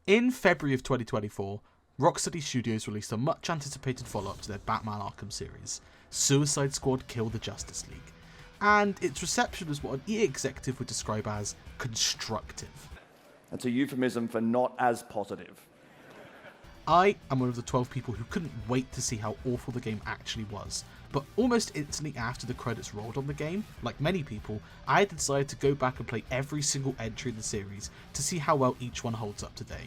In February of 2024, Rocksteady Studios released a much anticipated follow-up to their Batman Arkham series, Suicide Squad Kill the Justice League, and its reception was what an EA executive would describe as constructive. That's a euphemism for not as positive. I am one of the 12 people who couldn't wait to see how awful the game actually was, but almost instantly after the credits rolled on the game, like many people, I had decided to go back and play every single entry in the series to see how well each one holds up today.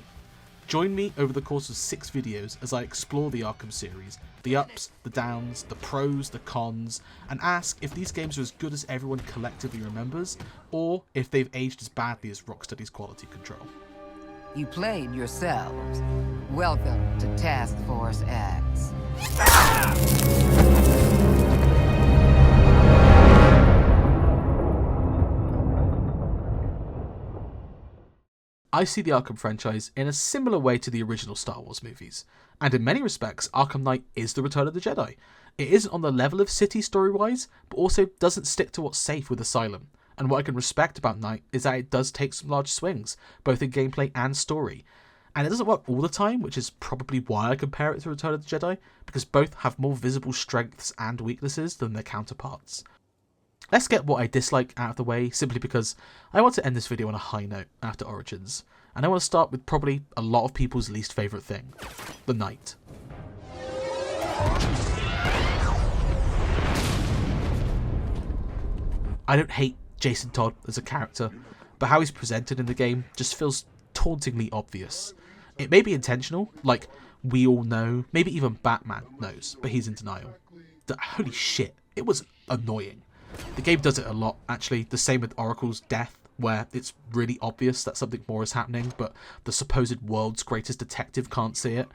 Join me over the course of 6 videos as I explore the Arkham series, the ups, the downs, the pros, the cons, and ask if these games are as good as everyone collectively remembers, or if they've aged as badly as Rocksteady's quality control. You played yourselves. Welcome to Task Force X. I see the Arkham franchise in a similar way to the original Star Wars movies, and in many respects, Arkham Knight is the Return of the Jedi. It isn't on the level of City story-wise, but also doesn't stick to what's safe with Asylum. And what I can respect about Knight is that it does take some large swings, both in gameplay and story. And it doesn't work all the time, which is probably why I compare it to Return of the Jedi, because both have more visible strengths and weaknesses than their counterparts. Let's get what I dislike out of the way, simply because I want to end this video on a high note after Origins. And I want to start with probably a lot of people's least favourite thing, the Knight. I don't hate Jason Todd as a character, but how he's presented in the game just feels tauntingly obvious. It may be intentional, like we all know, maybe even Batman knows, but he's in denial. Holy shit, it was annoying. The game does it a lot, actually, the same with Oracle's death, where it's really obvious that something more is happening, but the supposed world's greatest detective can't see it.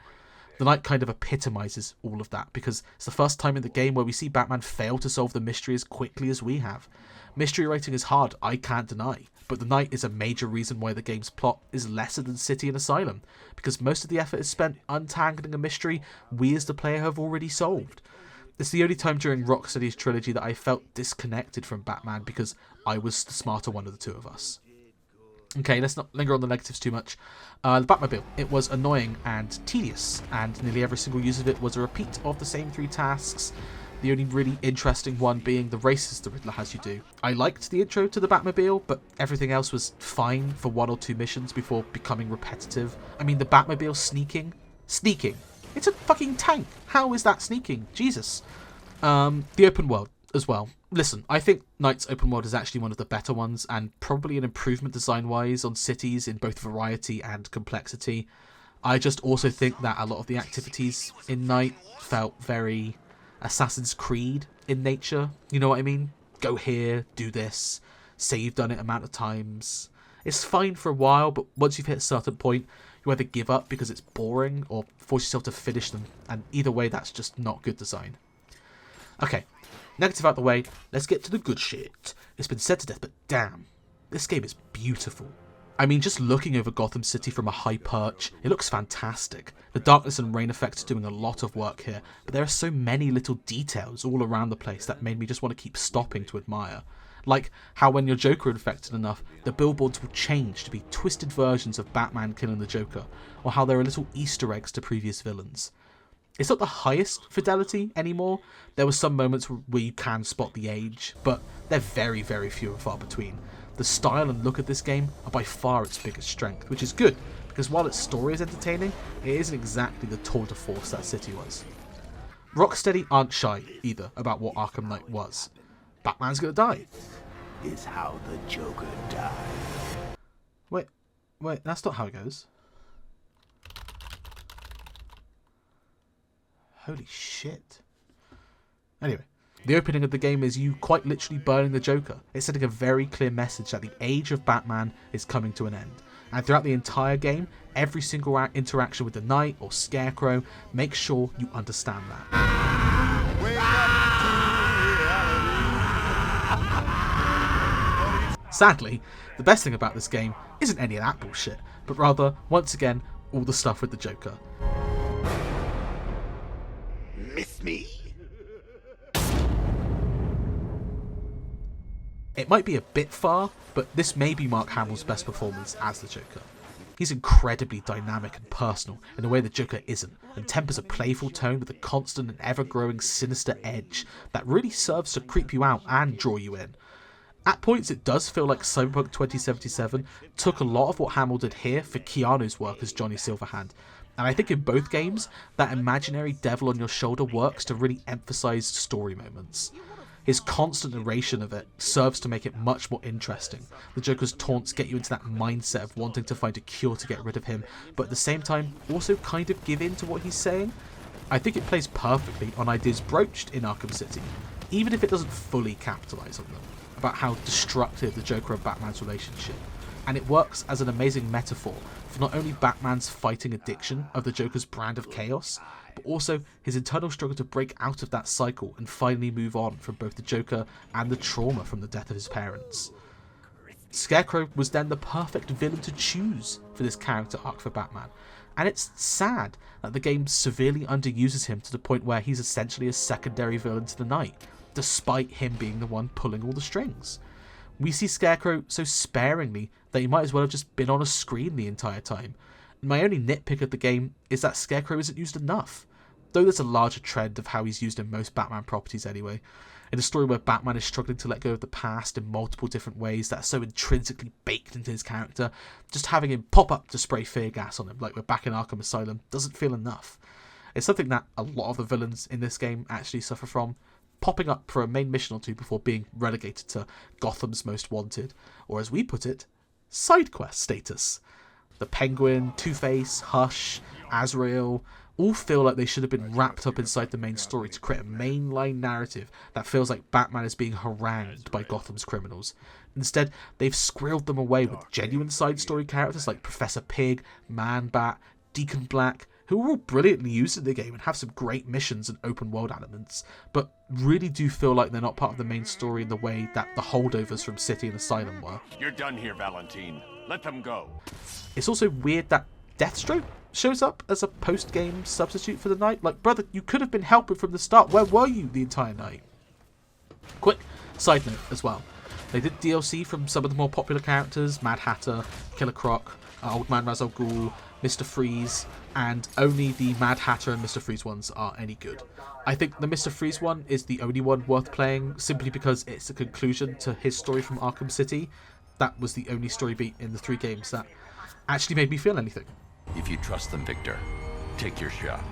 The Knight kind of epitomizes all of that, because it's the first time in the game where we see Batman fail to solve the mystery as quickly as we have. Mystery writing is hard, I can't deny, but the Knight is a major reason why the game's plot is lesser than City and Asylum, because most of the effort is spent untangling a mystery we as the player have already solved. It's the only time during Rocksteady's trilogy that I felt disconnected from Batman because I was the smarter one of the two of us. Okay, let's not linger on the negatives too much. The Batmobile. It was annoying and tedious, and nearly every single use of it was a repeat of the same 3 tasks, the only really interesting one being the races the Riddler has you do. I liked the intro to the Batmobile, but everything else was fine for 1 or 2 missions before becoming repetitive. I mean, the Batmobile sneaking? Sneaking! It's a fucking tank! How is that sneaking? Jesus. The open world as well. Listen, I think Knight's open world is actually one of the better ones, and probably an improvement design-wise on cities in both variety and complexity. I just also think that a lot of the activities in Knight felt very Assassin's Creed in nature. You know what I mean? Go here, do this, say you've done it amount of times. It's fine for a while, but once you've hit a certain point, you either give up because it's boring or force yourself to finish them, and either way that's just not good design. Okay, negative out the way, let's get to the good shit. It's been said to death, but damn, this game is beautiful. I mean, just looking over Gotham City from a high perch, it looks fantastic. The darkness and rain effects are doing a lot of work here, but there are so many little details all around the place that made me just want to keep stopping to admire. Like how when you're Joker infected enough, the billboards will change to be twisted versions of Batman killing the Joker, or how there are little Easter eggs to previous villains. It's not the highest fidelity anymore. There were some moments where you can spot the age, but they're very, very few and far between. The style and look of this game are by far its biggest strength, which is good, because while its story is entertaining, it isn't exactly the tour de force that City was. Rocksteady aren't shy, either, about what Arkham Knight was. Batman's gonna die. Is how the Joker died. Wait, that's not how it goes. Holy shit. Anyway, the opening of the game is you quite literally burning the Joker. It's sending a very clear message that the age of Batman is coming to an end. And throughout the entire game, every single interaction with the Knight or Scarecrow, make sure you understand that. Sadly, the best thing about this game isn't any of that bullshit, but rather, once again, all the stuff with the Joker. Miss me? It might be a bit far, but this may be Mark Hamill's best performance as the Joker. He's incredibly dynamic and personal in a way the Joker isn't, and tempers a playful tone with a constant and ever-growing sinister edge that really serves to creep you out and draw you in. At points it does feel like Cyberpunk 2077 took a lot of what Hamill did here for Keanu's work as Johnny Silverhand, and I think in both games that imaginary devil on your shoulder works to really emphasise story moments. His constant narration of it serves to make it much more interesting. The Joker's taunts get you into that mindset of wanting to find a cure to get rid of him, but at the same time also kind of give in to what he's saying. I think it plays perfectly on ideas broached in Arkham City, even if it doesn't fully capitalise on them, about how destructive the Joker and Batman's relationship. And it works as an amazing metaphor for not only Batman's fighting addiction of the Joker's brand of chaos, but also his internal struggle to break out of that cycle and finally move on from both the Joker and the trauma from the death of his parents. Scarecrow was then the perfect villain to choose for this character arc for Batman, and it's sad that the game severely underuses him to the point where he's essentially a secondary villain to the Knight, despite him being the one pulling all the strings. We see Scarecrow so sparingly that he might as well have just been on a screen the entire time. My only nitpick of the game is that Scarecrow isn't used enough, though there's a larger trend of how he's used in most Batman properties anyway. In a story where Batman is struggling to let go of the past in multiple different ways that are so intrinsically baked into his character, just having him pop up to spray fear gas on him like we're back in Arkham Asylum doesn't feel enough. It's something that a lot of the villains in this game actually suffer from, popping up for a main mission or two before being relegated to Gotham's Most Wanted, or as we put it, side quest status. The Penguin, Two-Face, Hush, Azrael all feel like they should have been wrapped up inside the main story to create a mainline narrative that feels like Batman is being harangued by Gotham's criminals. Instead, they've squirreled them away with genuine side story characters like Professor Pig, Man-Bat, Deacon Black, who are all brilliantly used in the game and have some great missions and open world elements, but really do feel like they're not part of the main story in the way that the holdovers from City and Asylum were. You're done here, Valentine. Let them go. It's also weird that Deathstroke shows up as a post-game substitute for the Knight. Like, brother, you could have been helping from the start. Where were you the entire night? Quick side note as well. They did DLC from some of the more popular characters, Mad Hatter, Killer Croc, Old Man Ra's al Ghul, Mr. Freeze, and only the Mad Hatter and Mr. Freeze ones are any good. I think the Mr. Freeze one is the only one worth playing, simply because it's a conclusion to his story from Arkham City. That was the only story beat in the 3 games that actually made me feel anything. If you trust them, Victor, take your shot.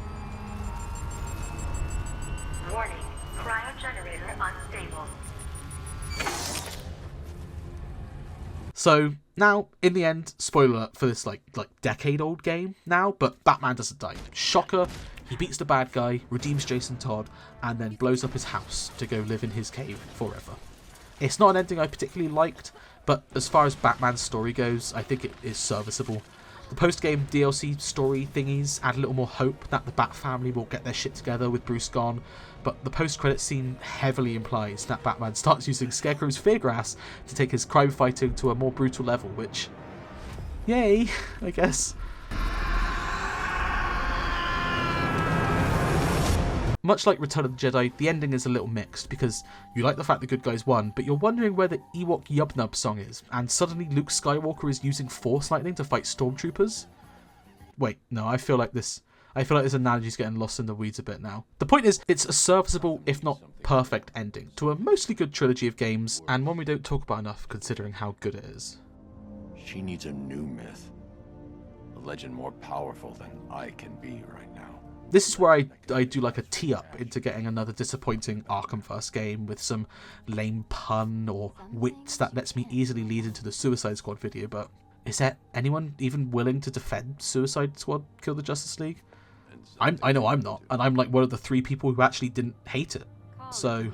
Warning, cryogenerator unstable. So now, in the end, spoiler alert for this like decade-old game now, but Batman doesn't die. Shocker, he beats the bad guy, redeems Jason Todd, and then blows up his house to go live in his cave forever. It's not an ending I particularly liked, but as far as Batman's story goes, I think it is serviceable. The post-game DLC story thingies add a little more hope that the Bat family will get their shit together with Bruce gone, but the post-credit scene heavily implies that Batman starts using Scarecrow's fear gas to take his crime fighting to a more brutal level, which, yay, I guess. Much like Return of the Jedi, the ending is a little mixed, because you like the fact the good guys won, but you're wondering where the Ewok Yub-Nub song is, and suddenly Luke Skywalker is using Force Lightning to fight stormtroopers? Wait, no, I feel like this analogy's getting lost in the weeds a bit now. The point is, it's a serviceable, if not perfect, ending to a mostly good trilogy of games, and one we don't talk about enough considering how good it is. She needs a new myth. A legend more powerful than I can be right now. This is where I do like a tee-up into getting another disappointing Arkhamverse game with some lame pun or wit that lets me easily lead into the Suicide Squad video, but is there anyone even willing to defend Suicide Squad Kill the Justice League? I know I'm not, and I'm like one of the 3 people who actually didn't hate it, so...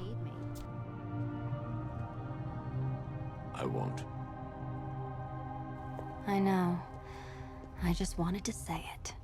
I won't. I know. I just wanted to say it.